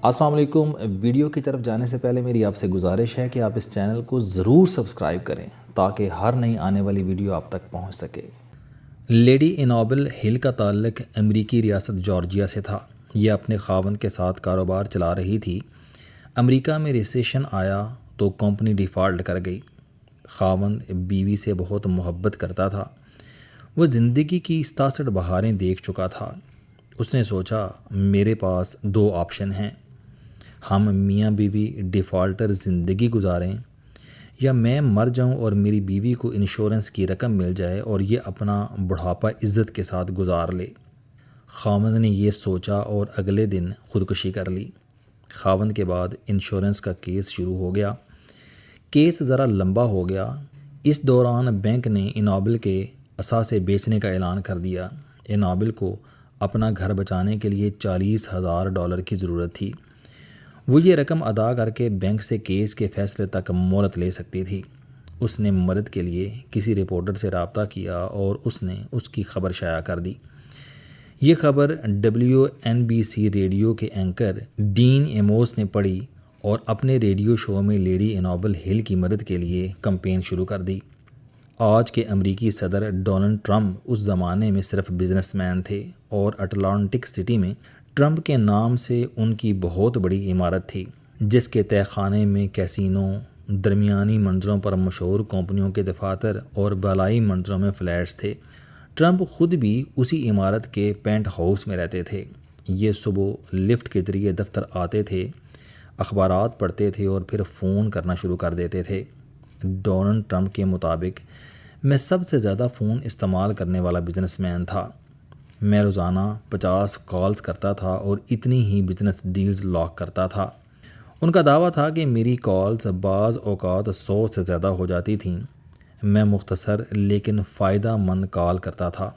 السلام علیکم۔ ویڈیو کی طرف جانے سے پہلے میری آپ سے گزارش ہے کہ آپ اس چینل کو ضرور سبسکرائب کریں تاکہ ہر نئی آنے والی ویڈیو آپ تک پہنچ سکے۔ لیڈی انابل ہل کا تعلق امریکی ریاست جارجیا سے تھا۔ یہ اپنے خاوند کے ساتھ کاروبار چلا رہی تھی۔ امریکہ میں ریسیشن آیا تو کمپنی ڈیفالٹ کر گئی۔ خاوند بیوی سے بہت محبت کرتا تھا۔ وہ زندگی کی 67 بہاریں دیکھ چکا تھا۔ اس نے سوچا میرے پاس 2 آپشن ہیں، ہم میاں بیوی ڈیفالٹر زندگی گزاریں یا میں مر جاؤں اور میری بیوی کو انشورنس کی رقم مل جائے اور یہ اپنا بڑھاپا عزت کے ساتھ گزار لے۔ خاوند نے یہ سوچا اور اگلے دن خودکشی کر لی۔ خاوند کے بعد انشورنس کا کیس شروع ہو گیا۔ کیس ذرا لمبا ہو گیا۔ اس دوران بینک نے انابل کے اثاثے بیچنے کا اعلان کر دیا۔ انابل کو اپنا گھر بچانے کے لیے $40,000 کی ضرورت تھی۔ وہ یہ رقم ادا کر کے بینک سے کیس کے فیصلے تک مہلت لے سکتی تھی۔ اس نے مدد کے لیے کسی رپورٹر سے رابطہ کیا اور اس نے اس کی خبر شائع کر دی۔ یہ خبر WNBC ریڈیو کے اینکر ڈین ایموس نے پڑھی اور اپنے ریڈیو شو میں لیڈی انابل ہل کی مدد کے لیے کمپین شروع کر دی۔ آج کے امریکی صدر ڈونلڈ ٹرمپ اس زمانے میں صرف بزنس مین تھے اور اٹلانٹک سٹی میں ٹرمپ کے نام سے ان کی بہت بڑی عمارت تھی جس کے تہہ خانے میں کیسینو، درمیانی منظروں پر مشہور کمپنیوں کے دفاتر اور بالائی منظروں میں فلیٹس تھے۔ ٹرمپ خود بھی اسی عمارت کے پینٹ ہاؤس میں رہتے تھے۔ یہ صبح لفٹ کے ذریعے دفتر آتے تھے، اخبارات پڑھتے تھے اور پھر فون کرنا شروع کر دیتے تھے۔ ڈونلڈ ٹرمپ کے مطابق میں سب سے زیادہ فون استعمال کرنے والا بزنس مین تھا۔ میں روزانہ 50 کالز کرتا تھا اور اتنی ہی بزنس ڈیلز لاک کرتا تھا۔ ان کا دعویٰ تھا کہ میری کالز بعض اوقات 100 سے زیادہ ہو جاتی تھیں۔ میں مختصر لیکن فائدہ مند کال کرتا تھا۔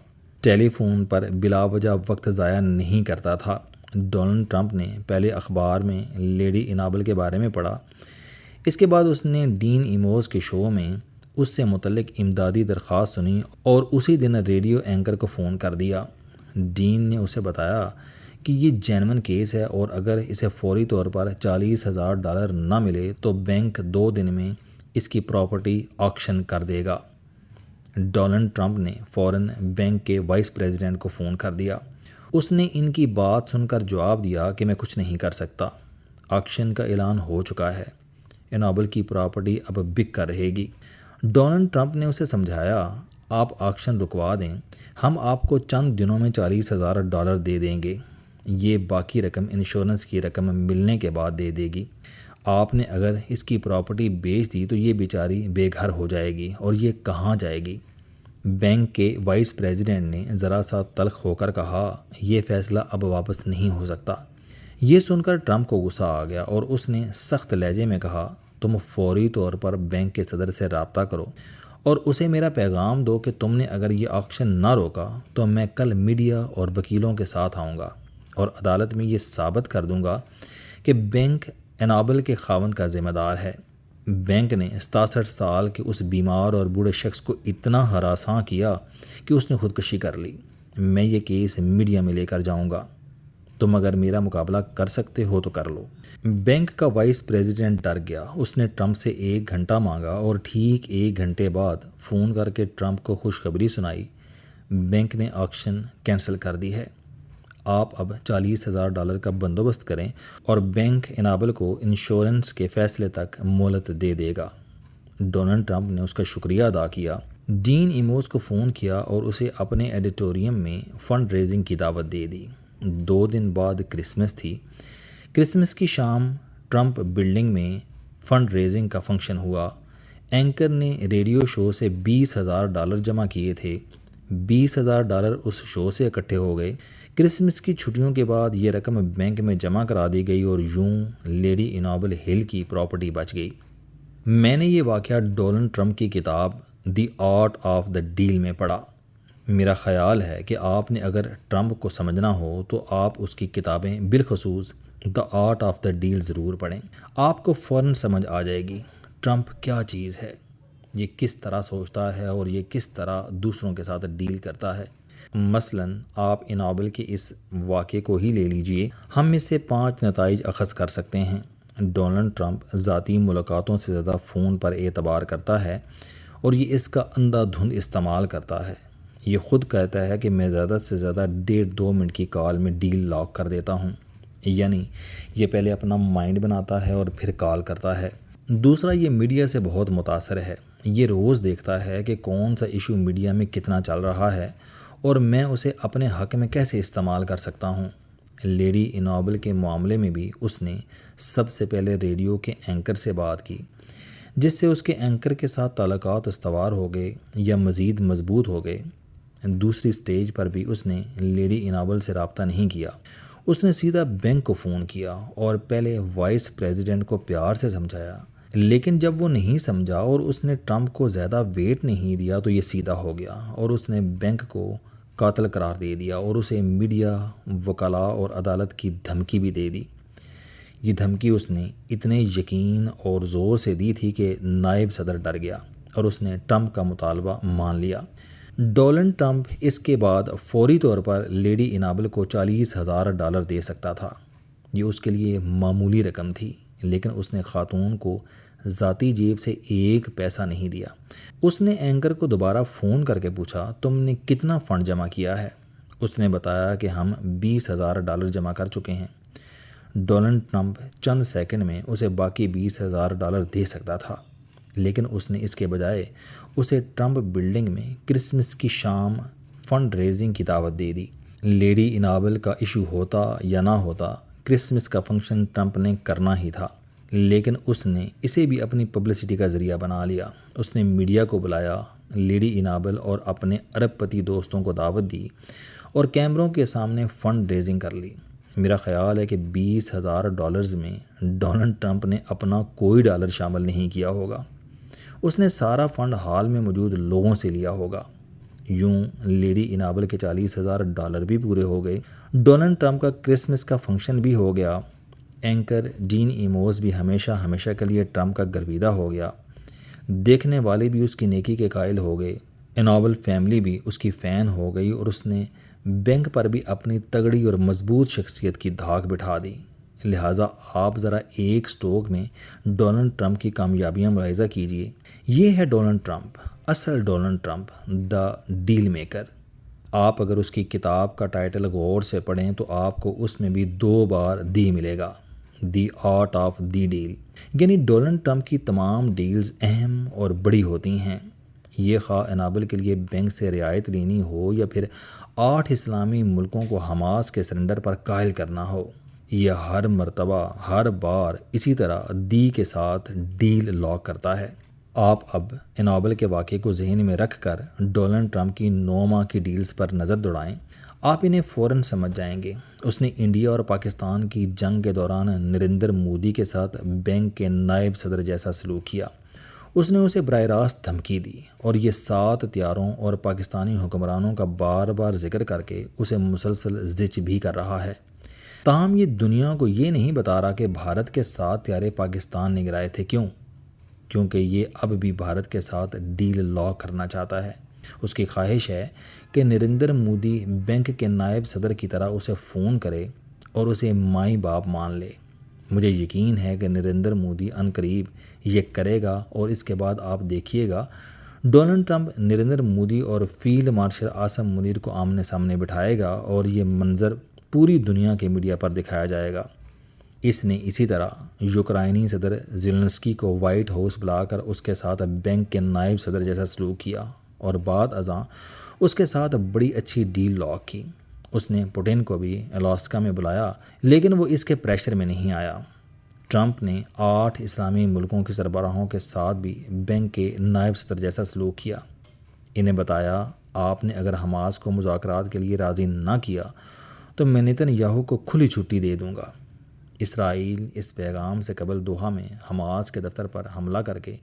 ٹیلی فون پر بلا وجہ وقت ضائع نہیں کرتا تھا۔ ڈونلڈ ٹرمپ نے پہلے اخبار میں لیڈی انابل کے بارے میں پڑھا۔ اس کے بعد اس نے ڈین ایموس کے شو میں اس سے متعلق امدادی درخواست سنی اور اسی دن ریڈیو اینکر کو فون کر دیا۔ ڈین نے اسے بتایا کہ یہ جینون کیس ہے اور اگر اسے فوری طور پر $40,000 نہ ملے تو بینک 2 دن میں اس کی پراپرٹی آکشن کر دے گا۔ ڈونلڈ ٹرمپ نے فوراً بینک کے وائس پریزیڈنٹ کو فون کر دیا۔ اس نے ان کی بات سن کر جواب دیا کہ میں کچھ نہیں کر سکتا، آکشن کا اعلان ہو چکا ہے، انابل کی پراپرٹی اب بک کر رہے گی۔ ڈونلڈ ٹرمپ نے اسے سمجھایا آپ آکشن رکوا دیں، ہم آپ کو چند دنوں میں $40,000 دے دیں گے، یہ باقی رقم انشورنس کی رقم ملنے کے بعد دے دے گی۔ آپ نے اگر اس کی پراپرٹی بیچ دی تو یہ بیچاری بے گھر ہو جائے گی اور یہ کہاں جائے گی؟ بینک کے وائس پریزیڈنٹ نے ذرا سا تلخ ہو کر کہا یہ فیصلہ اب واپس نہیں ہو سکتا۔ یہ سن کر ٹرمپ کو غصہ آ گیا اور اس نے سخت لہجے میں کہا تم فوری طور پر بینک کے صدر سے رابطہ کرو اور اسے میرا پیغام دو کہ تم نے اگر یہ آکشن نہ روکا تو میں کل میڈیا اور وکیلوں کے ساتھ آؤں گا اور عدالت میں یہ ثابت کر دوں گا کہ بینک انابل کے خاوند کا ذمہ دار ہے۔ بینک نے 67 سال کے اس بیمار اور بوڑھے شخص کو اتنا ہراساں کیا کہ اس نے خودکشی کر لی۔ میں یہ کیس میڈیا میں لے کر جاؤں گا، تم اگر میرا مقابلہ کر سکتے ہو تو کر لو۔ بینک کا وائس پریزیڈنٹ ڈر گیا۔ اس نے ٹرمپ سے 1 گھنٹہ مانگا اور ٹھیک 1 گھنٹے بعد فون کر کے ٹرمپ کو خوشخبری سنائی، بینک نے آکشن کینسل کر دی ہے۔ آپ اب $40,000 کا بندوبست کریں اور بینک انابل کو انشورنس کے فیصلے تک مہلت دے دے گا۔ ڈونلڈ ٹرمپ نے اس کا شکریہ ادا کیا۔ ڈین ایموس کو فون کیا اور اسے اپنے ایڈیٹوریم میں فنڈ ریزنگ کی دعوت دے دی۔ 2 دن بعد کرسمس تھی۔ کرسمس کی شام ٹرمپ بلڈنگ میں فنڈ ریزنگ کا فنکشن ہوا۔ اینکر نے ریڈیو شو سے $20,000 جمع کیے تھے۔ $20,000 اس شو سے اکٹھے ہو گئے۔ کرسمس کی چھٹیوں کے بعد یہ رقم بینک میں جمع کرا دی گئی اور یوں لیڈی انابل ہل کی پراپرٹی بچ گئی۔ میں نے یہ واقعہ ڈونلڈ ٹرمپ کی کتاب the art of the deal میں پڑھا۔ میرا خیال ہے کہ آپ نے اگر ٹرمپ کو سمجھنا ہو تو آپ اس کی کتابیں بالخصوص the art of the deal ضرور پڑھیں۔ آپ کو فوراً سمجھ آ جائے گی ٹرمپ کیا چیز ہے، یہ کس طرح سوچتا ہے اور یہ کس طرح دوسروں کے ساتھ ڈیل کرتا ہے۔ مثلاً آپ انابل کے اس واقعے کو ہی لے لیجئے، ہم اس سے 5 نتائج اخذ کر سکتے ہیں۔ ڈونلڈ ٹرمپ ذاتی ملاقاتوں سے زیادہ فون پر اعتبار کرتا ہے اور یہ اس کا اندھا دھند استعمال کرتا ہے۔ یہ خود کہتا ہے کہ میں زیادہ سے زیادہ 1.5-2 منٹ کی کال میں ڈیل لاک کر دیتا ہوں، یعنی یہ پہلے اپنا مائنڈ بناتا ہے اور پھر کال کرتا ہے۔ دوسرا، یہ میڈیا سے بہت متاثر ہے۔ یہ روز دیکھتا ہے کہ کون سا ایشو میڈیا میں کتنا چل رہا ہے اور میں اسے اپنے حق میں کیسے استعمال کر سکتا ہوں۔ لیڈی انابل کے معاملے میں بھی اس نے سب سے پہلے ریڈیو کے اینکر سے بات کی، جس سے اس کے اینکر کے ساتھ تعلقات استوار ہو گئے یا مزید مضبوط ہو گئے۔ دوسری سٹیج پر بھی اس نے لیڈی انابل سے رابطہ نہیں کیا، اس نے سیدھا بینک کو فون کیا اور پہلے وائس پریزیڈنٹ کو پیار سے سمجھایا، لیکن جب وہ نہیں سمجھا اور اس نے ٹرمپ کو زیادہ ویٹ نہیں دیا تو یہ سیدھا ہو گیا اور اس نے بینک کو قاتل قرار دے دیا اور اسے میڈیا، وکلاء اور عدالت کی دھمکی بھی دے دی۔ یہ دھمکی اس نے اتنے یقین اور زور سے دی تھی کہ نائب صدر ڈر گیا اور اس نے ٹرمپ کا مطالبہ مان لیا۔ ڈونلڈ ٹرمپ اس کے بعد فوری طور پر لیڈی انابل کو $40,000 دے سکتا تھا۔ یہ اس کے لیے معمولی رقم تھی، لیکن اس نے خاتون کو ذاتی جیب سے 1 پیسہ نہیں دیا۔ اس نے اینکر کو دوبارہ فون کر کے پوچھا، تم نے کتنا فنڈ جمع کیا ہے؟ اس نے بتایا کہ ہم $20,000 جمع کر چکے ہیں۔ ڈونلڈ ٹرمپ چند سیکنڈ میں اسے باقی $20,000 دے سکتا تھا، لیکن اس نے اس کے بجائے اسے ٹرمپ بلڈنگ میں کرسمس کی شام فنڈ ریزنگ کی دعوت دے دی۔ لیڈی انابل کا ایشو ہوتا یا نہ ہوتا، کرسمس کا فنکشن ٹرمپ نے کرنا ہی تھا، لیکن اس نے اسے بھی اپنی پبلسٹی کا ذریعہ بنا لیا۔ اس نے میڈیا کو بلایا، لیڈی انابل اور اپنے ارب پتی دوستوں کو دعوت دی اور کیمروں کے سامنے فنڈ ریزنگ کر لی۔ میرا خیال ہے کہ $20,000 میں ڈونلڈ ٹرمپ نے اپنا کوئی ڈالر شامل نہیں کیا ہوگا، اس نے سارا فنڈ ہال میں موجود لوگوں سے لیا ہوگا۔ یوں لیڈی انابل کے $40,000 بھی پورے ہو گئے، ڈونلڈ ٹرمپ کا کرسمس کا فنکشن بھی ہو گیا، اینکر ڈین ایموز بھی ہمیشہ کے لیے ٹرمپ کا گرویدہ ہو گیا، دیکھنے والے بھی اس کی نیکی کے قائل ہو گئے، انابل فیملی بھی اس کی فین ہو گئی اور اس نے بینک پر بھی اپنی تگڑی اور مضبوط شخصیت کی دھاک بٹھا دی۔ لہٰذا آپ ذرا ایک سٹوک میں ڈونلڈ ٹرمپ کی کامیابیاں ملاحظہ کیجئے۔ یہ ہے ڈونلڈ ٹرمپ، اصل Donald Trump, the deal maker. آپ اگر اس کی کتاب کا ٹائٹل غور سے پڑھیں تو آپ کو اس میں بھی 2 بار دی ملے گا، the art of the deal, یعنی ڈونلڈ ٹرمپ کی تمام ڈیلز اہم اور بڑی ہوتی ہیں۔ یہ خواہ انابل کے لیے بینک سے رعایت لینی ہو یا پھر 8 اسلامی ملکوں کو حماس کے سرنڈر پر قائل کرنا ہو، یہ ہر مرتبہ ہر بار اسی طرح دی کے ساتھ ڈیل لاک کرتا ہے۔ آپ اب انابل کے واقعے کو ذہن میں رکھ کر ڈونلڈ ٹرمپ کی 9 ماہ کی ڈیلز پر نظر دوڑائیں، آپ انہیں فوراً سمجھ جائیں گے۔ اس نے انڈیا اور پاکستان کی جنگ کے دوران نریندر مودی کے ساتھ بینک کے نائب صدر جیسا سلوک کیا، اس نے اسے براہ راست دھمکی دی اور یہ 7 طیاروں اور پاکستانی حکمرانوں کا بار بار ذکر کر کے اسے مسلسل زچ بھی کر رہا ہے۔ تاہم یہ دنیا کو یہ نہیں بتا رہا کہ بھارت کے 7 طیارے پاکستان نے گرائے تھے۔ کیونکہ یہ اب بھی بھارت کے ساتھ ڈیل لاک کرنا چاہتا ہے۔ اس کی خواہش ہے کہ نریندر مودی بینک کے نائب صدر کی طرح اسے فون کرے اور اسے مائی باپ مان لے۔ مجھے یقین ہے کہ نریندر مودی عنقریب یہ کرے گا اور اس کے بعد آپ دیکھیے گا ڈونلڈ ٹرمپ نریندر مودی اور فیلڈ مارشل عاصم منیر کو آمنے سامنے بٹھائے گا اور یہ منظر پوری دنیا کے میڈیا پر دکھایا جائے گا۔ اس نے اسی طرح یوکرائنی صدر زیلنسکی کو وائٹ ہاؤس بلا کر اس کے ساتھ بینک کے نائب صدر جیسا سلوک کیا اور بعد ازاں اس کے ساتھ بڑی اچھی ڈیل لاک کی۔ اس نے پوٹن کو بھی الاسکا میں بلایا، لیکن وہ اس کے پریشر میں نہیں آیا۔ ٹرمپ نے 8 اسلامی ملکوں کے سربراہوں کے ساتھ بھی بینک کے نائب صدر جیسا سلوک کیا۔ انہیں بتایا، آپ نے اگر حماس کو مذاکرات کے لیے راضی نہ کیا تو میں نیتن یاہو کو کھلی چھٹی دے دوں گا۔ اسرائیل اس پیغام سے قبل دوحہ میں حماس کے دفتر پر حملہ کر کے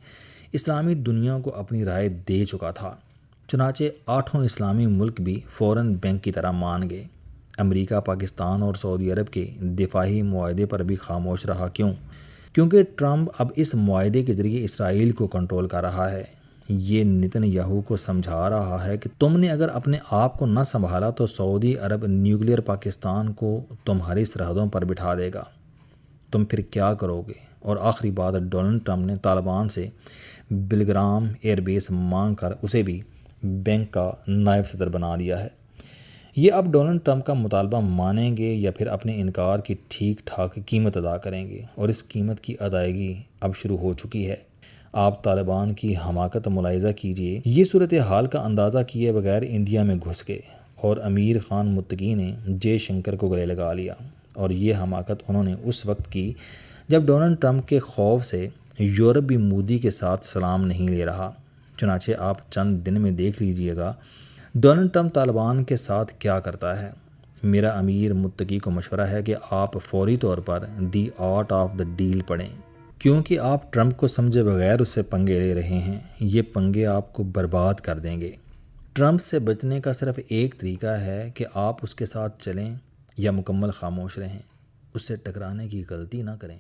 اسلامی دنیا کو اپنی رائے دے چکا تھا۔ چنانچہ 8 اسلامی ملک بھی فوراً بینک کی طرح مان گئے۔ امریکہ، پاکستان اور سعودی عرب کے دفاعی معاہدے پر بھی خاموش رہا۔ کیونکہ ٹرمپ اب اس معاہدے کے ذریعے اسرائیل کو کنٹرول کر رہا ہے۔ یہ نتن یاہو کو سمجھا رہا ہے کہ تم نے اگر اپنے آپ کو نہ سنبھالا تو سعودی عرب نیوکلیئر پاکستان کو تمہاری سرحدوں پر بٹھا دے گا، تم پھر کیا کرو گے؟ اور آخری بات، ڈونلڈ ٹرمپ نے طالبان سے بلگرام ایئر بیس مانگ کر اسے بھی بینک کا نائب صدر بنا دیا ہے۔ یہ اب ڈونلڈ ٹرمپ کا مطالبہ مانیں گے یا پھر اپنے انکار کی ٹھیک ٹھاک قیمت ادا کریں گے، اور اس قیمت کی ادائیگی اب شروع ہو چکی ہے۔ آپ طالبان کی حماقت ملاحظہ کیجئے، یہ صورتحال کا اندازہ کیے بغیر انڈیا میں گھس گئے اور امیر خان متقی نے جے شنکر کو گلے لگا لیا، اور یہ حماقت انہوں نے اس وقت کی جب ڈونلڈ ٹرمپ کے خوف سے یورپ بھی مودی کے ساتھ سلام نہیں لے رہا۔ چنانچہ آپ چند دن میں دیکھ لیجئے گا ڈونلڈ ٹرمپ طالبان کے ساتھ کیا کرتا ہے۔ میرا امیر متقی کو مشورہ ہے کہ آپ فوری طور پر the art of the deal پڑھیں، کیونکہ آپ ٹرمپ کو سمجھے بغیر اس سے پنگے لے رہے ہیں۔ یہ پنگے آپ کو برباد کر دیں گے۔ ٹرمپ سے بچنے کا صرف ایک طریقہ ہے کہ آپ اس کے ساتھ چلیں یا مکمل خاموش رہیں، اس سے ٹکرانے کی غلطی نہ کریں۔